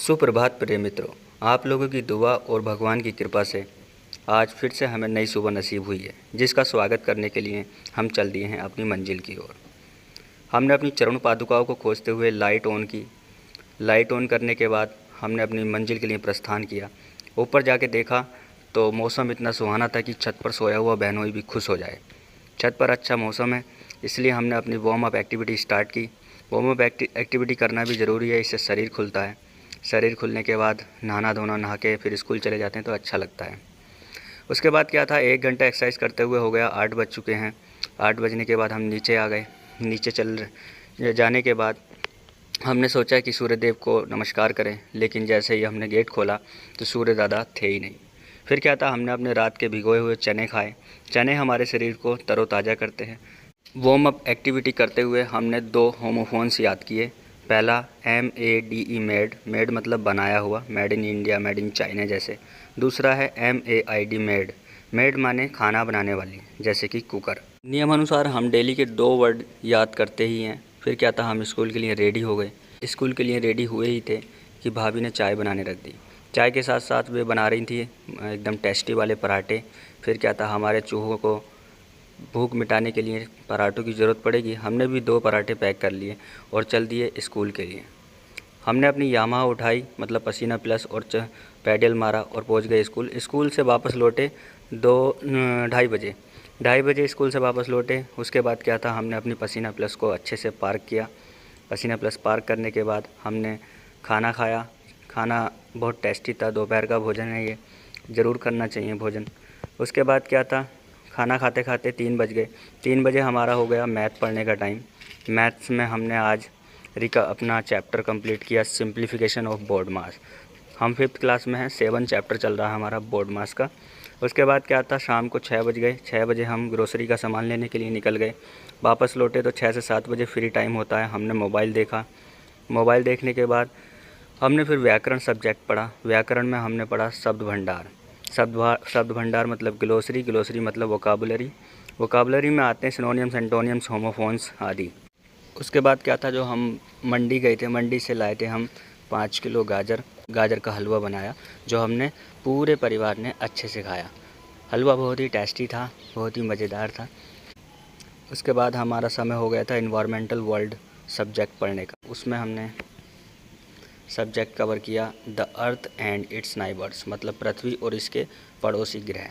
सुप्रभात प्रिय मित्रों, आप लोगों की दुआ और भगवान की कृपा से आज फिर से हमें नई सुबह नसीब हुई है, जिसका स्वागत करने के लिए हम चल दिए हैं अपनी मंजिल की ओर। हमने अपनी चरण पादुकाओं को खोजते हुए लाइट ऑन की। लाइट ऑन करने के बाद हमने अपनी मंजिल के लिए प्रस्थान किया। ऊपर जाके देखा तो मौसम इतना सुहाना था कि छत पर सोया हुआ बहनोई भी खुश हो जाए। छत पर अच्छा मौसम है, इसलिए हमने अपनी वार्म अप एक्टिविटी स्टार्ट की। वार्म अप एक्टिविटी करना भी ज़रूरी है, इससे शरीर खुलता है। शरीर खुलने के बाद नहाना धोना, नहा के फिर स्कूल चले जाते हैं तो अच्छा लगता है। उसके बाद क्या था, 1 घंटा एक्सरसाइज करते हुए हो गया, 8 बज चुके हैं। 8 बजने के बाद हम नीचे आ गए। नीचे जाने के बाद हमने सोचा कि सूर्य देव को नमस्कार करें, लेकिन जैसे ही हमने गेट खोला तो सूर्य दादा थे ही नहीं। फिर क्या था, हमने अपने रात के भिगोए हुए चने खाए। चने हमारे शरीर को तरोताज़ा करते हैं। वार्म अप एक्टिविटी करते हुए हमने 2 होमोफोन्स याद किए। पहला MADE मेड, मेड मतलब बनाया हुआ, made in India, made in China जैसे। दूसरा है MAID मेड, मेड माने खाना बनाने वाली, जैसे कि कुकर। नियमानुसार हम डेली के 2 वर्ड याद करते ही हैं। फिर क्या था, हम स्कूल के लिए रेडी हो गए। स्कूल के लिए रेडी हुए ही थे कि भाभी ने चाय बनाने रख दी। चाय के साथ साथ वे बना रही थी एकदम टेस्टी वाले पराठे। फिर क्या था, हमारे चूहों को भूख मिटाने के लिए पराठों की ज़रूरत पड़ेगी। हमने भी 2 पराठे पैक कर लिए और चल दिए स्कूल के लिए। हमने अपनी यामाहा उठाई, मतलब पसीना प्लस, और पैडल मारा और पहुंच गए स्कूल। स्कूल से वापस लौटे 2:30 बजे स्कूल से वापस लौटे। उसके बाद क्या था, हमने अपनी पसीना प्लस को अच्छे से पार्क किया। पसीना प्लस पार्क करने के बाद हमने खाना खाया। खाना बहुत टेस्टी था, दोपहर का भोजन है, ये ज़रूर करना चाहिए भोजन। उसके बाद क्या था, खाना खाते खाते 3 बज गए। 3 बजे हमारा हो गया मैथ पढ़ने का टाइम। मैथ्स में हमने आज अपना चैप्टर कंप्लीट किया, सिंप्लीफिकेशन ऑफ बोर्ड मास। हम 5th क्लास में हैं, 7 चैप्टर चल रहा है हमारा बोर्ड मास का। उसके बाद क्या था, शाम को 6 बज गए। 6 बजे हम ग्रोसरी का सामान लेने के लिए निकल गए। वापस लौटे तो 6 से 7 बजे फ्री टाइम होता है। हमने मोबाइल देखा। मोबाइल देखने के बाद हमने फिर व्याकरण सब्जेक्ट पढ़ा। व्याकरण में हमने पढ़ा शब्द भंडार। शब्द भंडार मतलब ग्लोसरी, ग्लोसरी मतलब वोकाबुलरी। वोकाबुलरी में आते हैं सिनोनियम्स, एंटोनियम्स, होमोफोन्स आदि। उसके बाद क्या था, जो हम मंडी गए थे, मंडी से लाए थे हम 5 किलो गाजर का हलवा बनाया, जो हमने पूरे परिवार ने अच्छे से खाया। हलवा बहुत ही टेस्टी था, बहुत ही मज़ेदार था। उसके बाद हमारा समय हो गया था इन्वायरमेंटल वर्ल्ड सब्जेक्ट पढ़ने का। उसमें हमने सब्जेक्ट कवर किया the earth and it's neighbours, मतलब पृथ्वी और इसके पड़ोसी ग्रह।